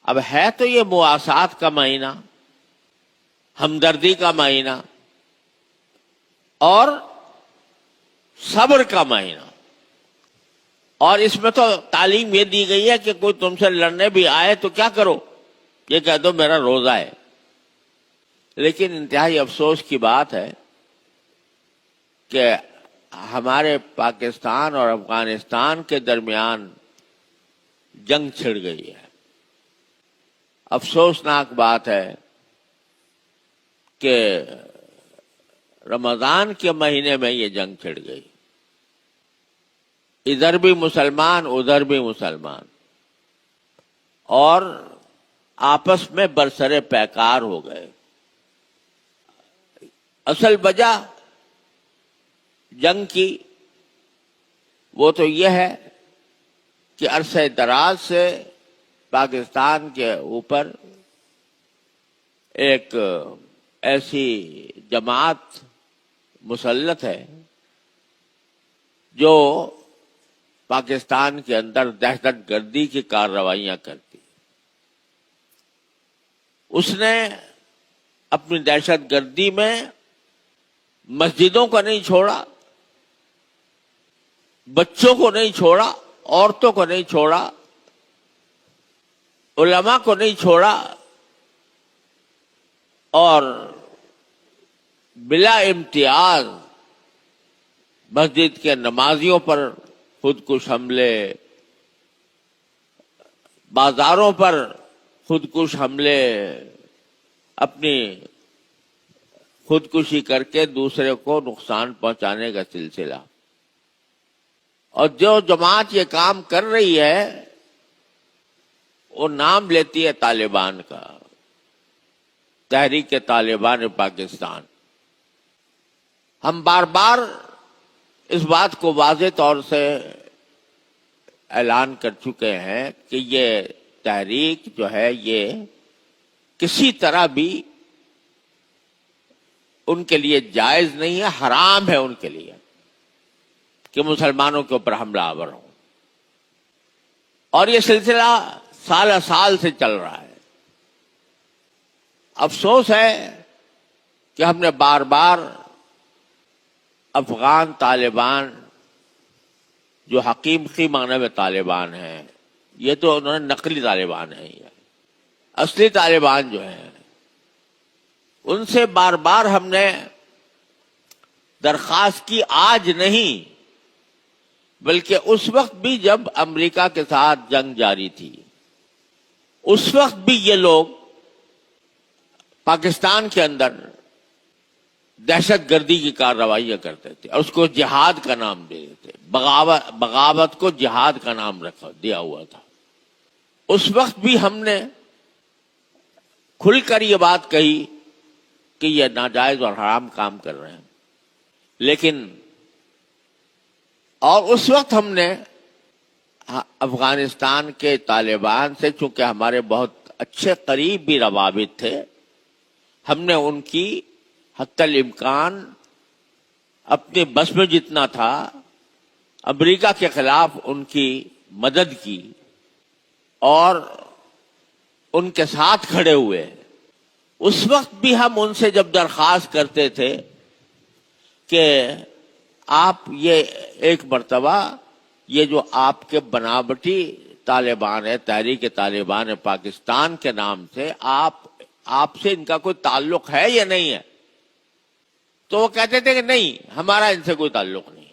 اب ہے تو یہ مواسات کا مہینہ، ہمدردی کا مہینہ اور صبر کا مہینہ، اور اس میں تو تعلیم یہ دی گئی ہے کہ کوئی تم سے لڑنے بھی آئے تو کیا کرو، یہ کہہ دو میرا روزہ ہے۔ لیکن انتہائی افسوس کی بات ہے کہ ہمارے پاکستان اور افغانستان کے درمیان جنگ چھڑ گئی ہے۔ افسوسناک بات ہے کہ رمضان کے مہینے میں یہ جنگ چھڑ گئی، ادھر بھی مسلمان ادھر بھی مسلمان، اور آپس میں برسر پیکار ہو گئے۔ اصل وجہ جنگ کی وہ تو یہ ہے کہ عرصہ دراز سے پاکستان کے اوپر ایک ایسی جماعت مسلط ہے جو پاکستان کے اندر دہشت گردی کی کارروائیاں کرتی۔ اس نے اپنی دہشت گردی میں مسجدوں کو نہیں چھوڑا، بچوں کو نہیں چھوڑا، عورتوں کو نہیں چھوڑا، علماء کو نہیں چھوڑا، اور بلا امتیاز مسجد کے نمازیوں پر خودکش حملے، بازاروں پر خودکش حملے، اپنی خودکشی کر کے دوسرے کو نقصان پہنچانے کا سلسلہ۔ اور جو جماعت یہ کام کر رہی ہے وہ نام لیتی ہے طالبان کا، تحریک طالبان پاکستان۔ ہم بار بار اس بات کو واضح طور سے اعلان کر چکے ہیں کہ یہ تحریک جو ہے یہ کسی طرح بھی ان کے لیے جائز نہیں ہے، حرام ہے ان کے لیے کہ مسلمانوں کے اوپر حملہ آور ہو، اور یہ سلسلہ سال سال سے چل رہا ہے۔ افسوس ہے کہ ہم نے بار بار افغان طالبان جو حقیقی معنی میں طالبان ہیں، یہ تو انہوں نے نقلی طالبان ہیں، یہ اصلی طالبان جو ہیں ان سے بار بار ہم نے درخواست کی، آج نہیں بلکہ اس وقت بھی جب امریکہ کے ساتھ جنگ جاری تھی، اس وقت بھی یہ لوگ پاکستان کے اندر دہشت گردی کی کارروائیاں کرتے تھے اور اس کو جہاد کا نام دے دیتے، بغاوت کو جہاد کا نام دیا ہوا تھا۔ اس وقت بھی ہم نے کھل کر یہ بات کہی کہ یہ ناجائز اور حرام کام کر رہے ہیں، لیکن اور اس وقت ہم نے افغانستان کے طالبان سے، چونکہ ہمارے بہت اچھے قریبی روابط تھے، ہم نے ان کی حتی الامکان اپنے بس میں جتنا تھا امریکہ کے خلاف ان کی مدد کی اور ان کے ساتھ کھڑے ہوئے۔ اس وقت بھی ہم ان سے جب درخواست کرتے تھے کہ آپ یہ ایک مرتبہ یہ جو آپ کے بناوٹی طالبان ہے، تحریک طالبان پاکستان کے نام سے، آپ سے ان کا کوئی تعلق ہے یا نہیں ہے؟ تو وہ کہتے تھے کہ نہیں، ہمارا ان سے کوئی تعلق نہیں۔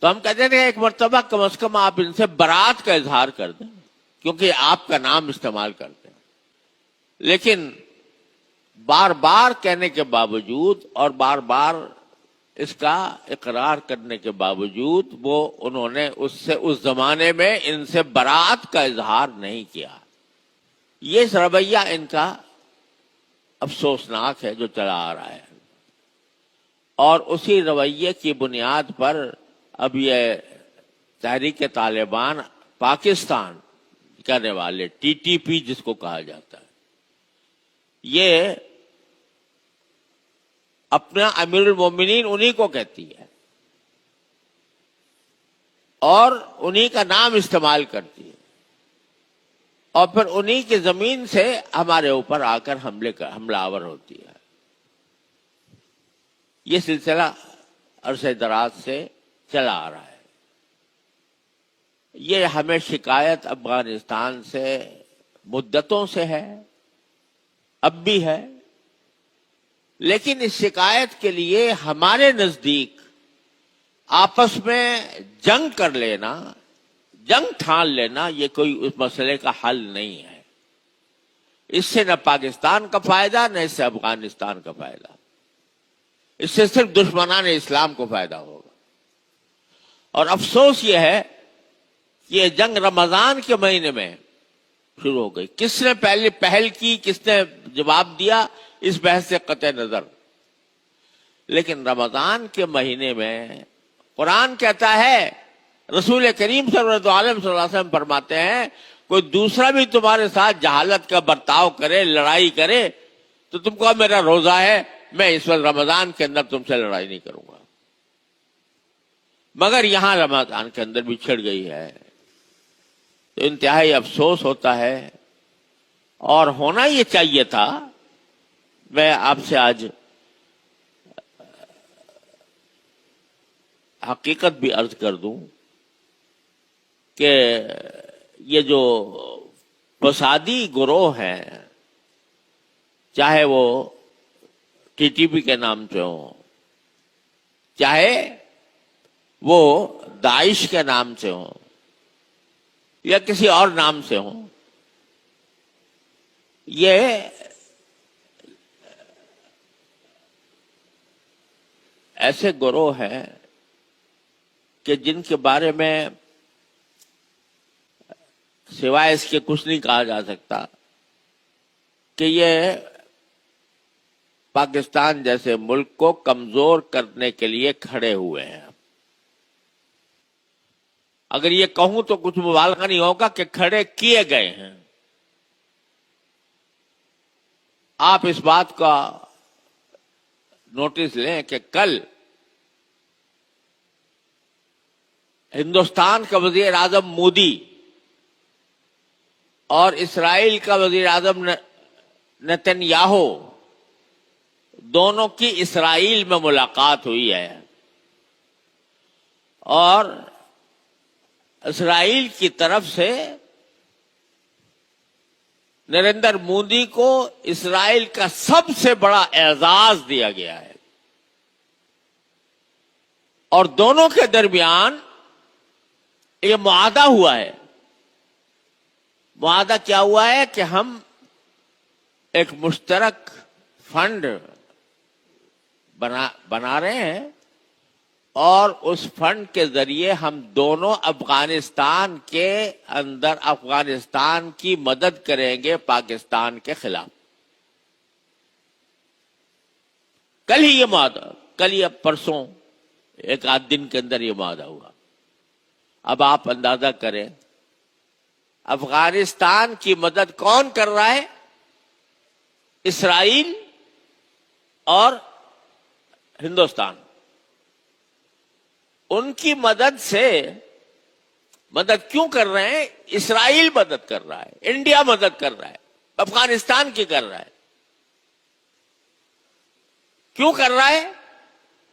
تو ہم کہتے تھے ایک مرتبہ کم از کم آپ ان سے برات کا اظہار کر دیں، کیونکہ آپ کا نام استعمال کرتے ہیں۔ لیکن بار بار کہنے کے باوجود اور بار بار اس کا اقرار کرنے کے باوجود وہ انہوں نے اس زمانے میں ان سے برات کا اظہار نہیں کیا۔ یہ رویہ ان کا افسوسناک ہے جو چلا آ رہا ہے، اور اسی رویے کی بنیاد پر اب یہ تحریک طالبان پاکستان کرنے والے ٹی ٹی پی جس کو کہا جاتا ہے، یہ اپنا امیر المومنین انہی کو کہتی ہے اور انہی کا نام استعمال کرتی ہے، اور پھر انہی کی زمین سے ہمارے اوپر آ کر حملہ آور ہوتی ہے. یہ سلسلہ عرصہ دراز سے چلا آ رہا ہے. یہ ہمیں شکایت افغانستان سے مدتوں سے ہے، اب بھی ہے، لیکن اس شکایت کے لیے ہمارے نزدیک آپس میں جنگ کر لینا، جنگ ٹھان لینا، یہ کوئی اس مسئلے کا حل نہیں ہے. اس سے نہ پاکستان کا فائدہ، نہ اس سے افغانستان کا فائدہ. اس سے صرف دشمنان اسلام کو فائدہ ہوگا. اور افسوس یہ ہے کہ یہ جنگ رمضان کے مہینے میں شروع ہو گئی. کس نے پہلے پہل کی، کس نے جواب دیا، اس بحث سے قطع نظر. لیکن رمضان کے مہینے میں قرآن کہتا ہے، رسول کریم صلی اللہ علیہ وسلم فرماتے ہیں، کوئی دوسرا بھی تمہارے ساتھ جہالت کا برتاؤ کرے، لڑائی کرے، تو تم کو میرا روزہ ہے، میں اس وقت رمضان کے اندر تم سے لڑائی نہیں کروں گا. مگر یہاں رمضان کے اندر بھی چھڑ گئی ہے. تو انتہائی افسوس ہوتا ہے، اور ہونا یہ چاہیے تھا. میں آپ سے آج حقیقت بھی عرض کر دوں کہ یہ جو فسادی گروہ ہیں، چاہے وہ ٹی ٹی پی کے نام سے ہوں، چاہے وہ داعش کے نام سے ہوں، یا کسی اور نام سے ہوں، یہ ایسے گروہ ہیں کہ جن کے بارے میں سوائے اس کے کچھ نہیں کہا جا سکتا کہ یہ پاکستان جیسے ملک کو کمزور کرنے کے لیے کھڑے ہوئے ہیں. اگر یہ کہوں تو کچھ مبالغہ نہیں ہوگا کہ کھڑے کیے گئے ہیں. آپ اس بات کا نوٹس لیں کہ کل ہندوستان کا وزیر اعظم مودی اور اسرائیل کا وزیر اعظم نتن یاہو دونوں کی اسرائیل میں ملاقات ہوئی ہے، اور اسرائیل کی طرف سے نریندر مودی کو اسرائیل کا سب سے بڑا اعزاز دیا گیا ہے. اور دونوں کے درمیان یہ معاہدہ ہوا ہے. معاہدہ کیا ہوا ہے کہ ہم ایک مشترک فنڈ بنا رہے ہیں، اور اس فنڈ کے ذریعے ہم دونوں افغانستان کے اندر افغانستان کی مدد کریں گے پاکستان کے خلاف. کل ہی یہ معاہدہ، کل ہی اب پرسوں ایک آدھ دن کے اندر یہ معاہدہ ہوا. اب آپ اندازہ کریں افغانستان کی مدد کون کر رہا ہے؟ اسرائیل اور ہندوستان. ان کی مدد سے، مدد کیوں کر رہے ہیں؟ اسرائیل مدد کر رہا ہے، انڈیا مدد کر رہا ہے، افغانستان کی کر رہا ہے. کیوں کر رہا ہے؟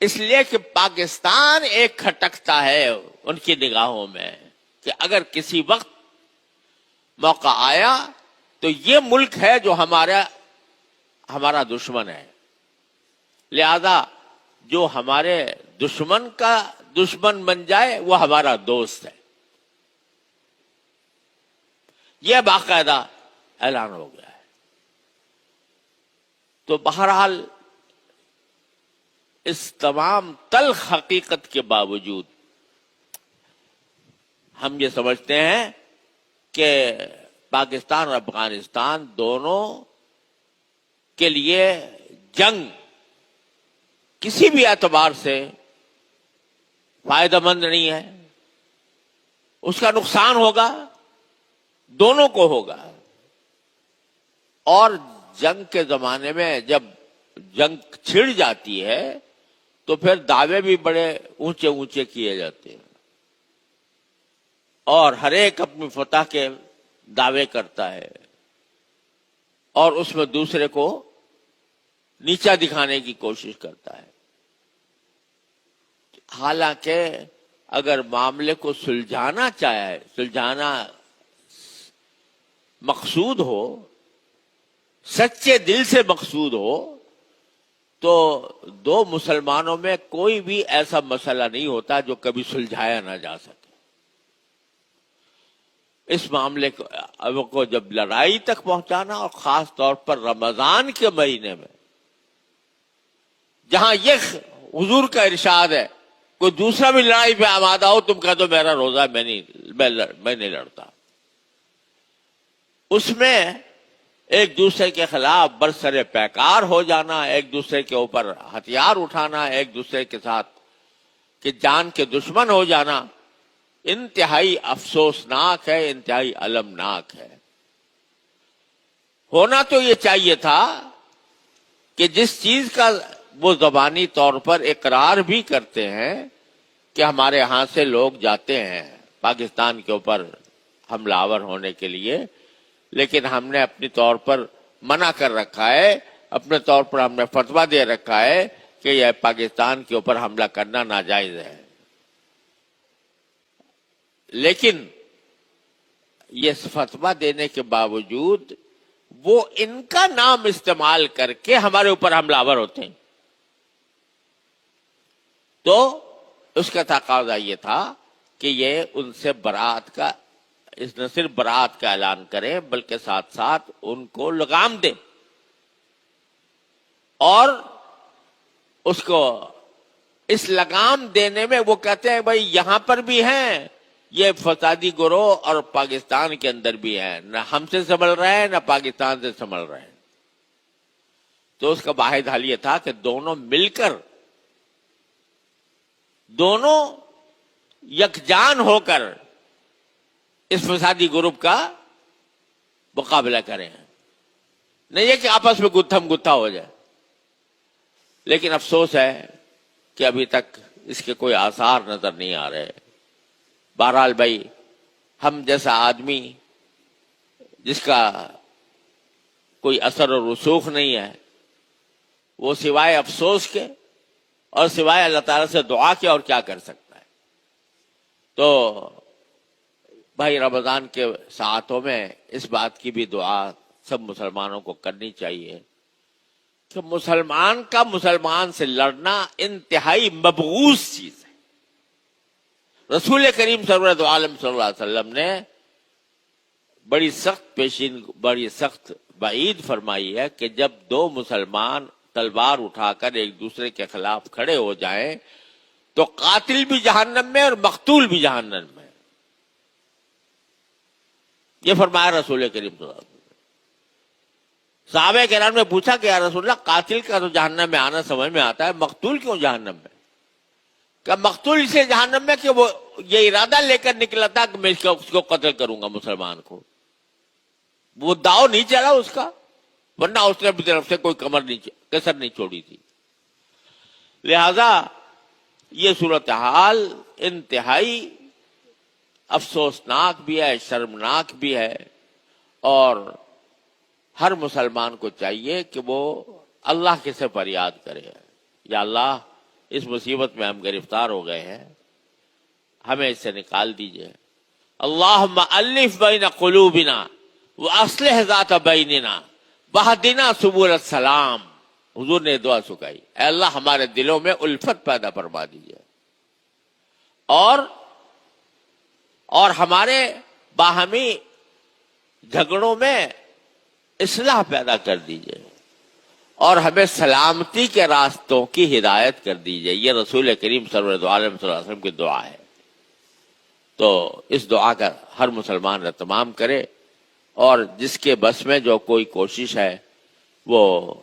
اس لیے کہ پاکستان ایک کھٹکتا ہے ان کی نگاہوں میں کہ اگر کسی وقت موقع آیا تو یہ ملک ہے جو ہمارا دشمن ہے، لہذا جو ہمارے دشمن کا دشمن بن جائے وہ ہمارا دوست ہے. یہ باقاعدہ اعلان ہو گیا ہے. تو بہرحال اس تمام تلخ حقیقت کے باوجود ہم یہ سمجھتے ہیں کہ پاکستان اور افغانستان دونوں کے لیے جنگ کسی بھی اعتبار سے فائدہ مند نہیں ہے. اس کا نقصان ہوگا، دونوں کو ہوگا. اور جنگ کے زمانے میں جب جنگ چھڑ جاتی ہے تو پھر دعوے بھی بڑے اونچے اونچے کیے جاتے ہیں، اور ہر ایک اپنی فتح کے دعوے کرتا ہے اور اس میں دوسرے کو نیچا دکھانے کی کوشش کرتا ہے. حالانکہ اگر معاملے کو سلجھانا مقصود ہو، سچے دل سے مقصود ہو، تو دو مسلمانوں میں کوئی بھی ایسا مسئلہ نہیں ہوتا جو کبھی سلجھایا نہ جا سکے. اس معاملے کو جب لڑائی تک پہنچانا، اور خاص طور پر رمضان کے مہینے میں جہاں یہ حضور کا ارشاد ہے، کوئی دوسرا بھی لڑائی پہ آمادہ ہو، تم کہہ دو میرا روزہ میں نہیں لڑتا. اس میں ایک دوسرے کے خلاف برسر پیکار ہو جانا، ایک دوسرے کے اوپر ہتھیار اٹھانا، ایک دوسرے کے ساتھ کہ جان کے دشمن ہو جانا، انتہائی افسوسناک ہے، انتہائی المناک ہے. ہونا تو یہ چاہیے تھا کہ جس چیز کا وہ زبانی طور پر اقرار بھی کرتے ہیں کہ ہمارے ہاں سے لوگ جاتے ہیں پاکستان کے اوپر حملہ آور ہونے کے لیے، لیکن ہم نے اپنی طور پر منع کر رکھا ہے، اپنے طور پر ہم نے فتویٰ دے رکھا ہے کہ یہ پاکستان کے اوپر حملہ کرنا ناجائز ہے. لیکن یہ فتویٰ دینے کے باوجود وہ ان کا نام استعمال کر کے ہمارے اوپر حملہ آور ہوتے ہیں. تو اس کا تقاضا یہ تھا کہ یہ ان سے برات کا، نہ صرف برات کا اعلان کریں بلکہ ساتھ ساتھ ان کو لگام دیں، اور اس کو اس لگام دینے میں وہ کہتے ہیں بھائی یہاں پر بھی ہیں یہ فسادی گروہ، اور پاکستان کے اندر بھی ہیں، نہ ہم سے سنبھل رہے ہیں نہ پاکستان سے سنبھل رہے ہیں. تو اس کا واحد حل یہ تھا کہ دونوں مل کر، دونوں یکجان ہو کر اس فسادی گروپ کا مقابلہ کریں. نہیں ہے کہ آپس میں گتھم گتھا ہو جائے. لیکن افسوس ہے کہ ابھی تک اس کے کوئی آثار نظر نہیں آ رہے. بہرحال بھائی، ہم جیسا آدمی جس کا کوئی اثر و رسوخ نہیں ہے، وہ سوائے افسوس کے اور سوائے اللہ تعالیٰ سے دعا کے اور کیا کر سکتا ہے. تو بھائی رمضان کے ساعتوں میں اس بات کی بھی دعا سب مسلمانوں کو کرنی چاہیے کہ مسلمان کا مسلمان سے لڑنا انتہائی مبغوض چیز ہے. رسول کریم سرورت عالم صلی اللہ علیہ وسلم نے بڑی سخت وعید فرمائی ہے کہ جب دو مسلمان تلوار اٹھا کر ایک دوسرے کے خلاف کھڑے ہو جائیں تو قاتل بھی جہنم میں اور مقتول بھی جہنم میں. یہ فرمایا رسول کریم صلی اللہ علیہ وسلم. صحابہ کرام نے پوچھا کہ یا رسول اللہ، قاتل کا تو جہنم میں آنا سمجھ میں آتا ہے، مقتول کیوں جہنم میں؟ کہ مقتول اسے جہنم میں کہ وہ یہ ارادہ لے کر نکلا تھا کہ میں اس کو قتل کروں گا، مسلمان کو. وہ داؤ نہیں چلا اس کا، ورنہ اس نے اپنی طرف سے کوئی کسر نہیں چھوڑی تھی. لہذا یہ صورتحال انتہائی افسوسناک بھی ہے، شرمناک بھی ہے، اور ہر مسلمان کو چاہیے کہ وہ اللہ کے سے فریاد کرے، یا اللہ اس مصیبت میں ہم گرفتار ہو گئے ہیں، ہمیں اس سے نکال دیجئے. اللہم الف بین قلوبنا واصلح ذات بیننا واہدنا سبل السلام. حضور نے دعا سکھائی، اے اللہ ہمارے دلوں میں الفت پیدا فرما دیجئے، اور ہمارے باہمی جھگڑوں میں اصلاح پیدا کر دیجئے، اور ہمیں سلامتی کے راستوں کی ہدایت کر دیجئے. یہ رسول کریم سرورت عالم صلی اللہ علیہ وسلم کی دعا ہے. تو اس دعا کا ہر مسلمان اہتمام کرے، اور جس کے بس میں جو کوئی کوشش ہے وہ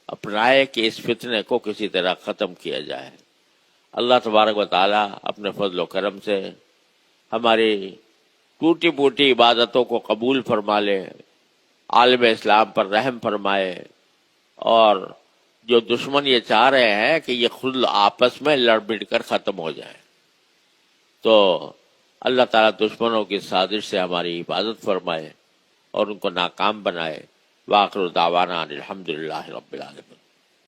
اپنائے کہ اس فتنے کو کسی طرح ختم کیا جائے. اللہ تبارک و تعالی اپنے فضل و کرم سے ہماری ٹوٹی پوٹی عبادتوں کو قبول فرما لے، عالم اسلام پر رحم فرمائے، اور جو دشمن یہ چاہ رہے ہیں کہ یہ خود آپس میں لڑ بڑ کر ختم ہو جائے، تو اللہ تعالیٰ دشمنوں کی سازش سے ہماری حفاظت فرمائے اور ان کو ناکام بنائے۔ وآخر دعوانا الحمدللہ رب العالمین۔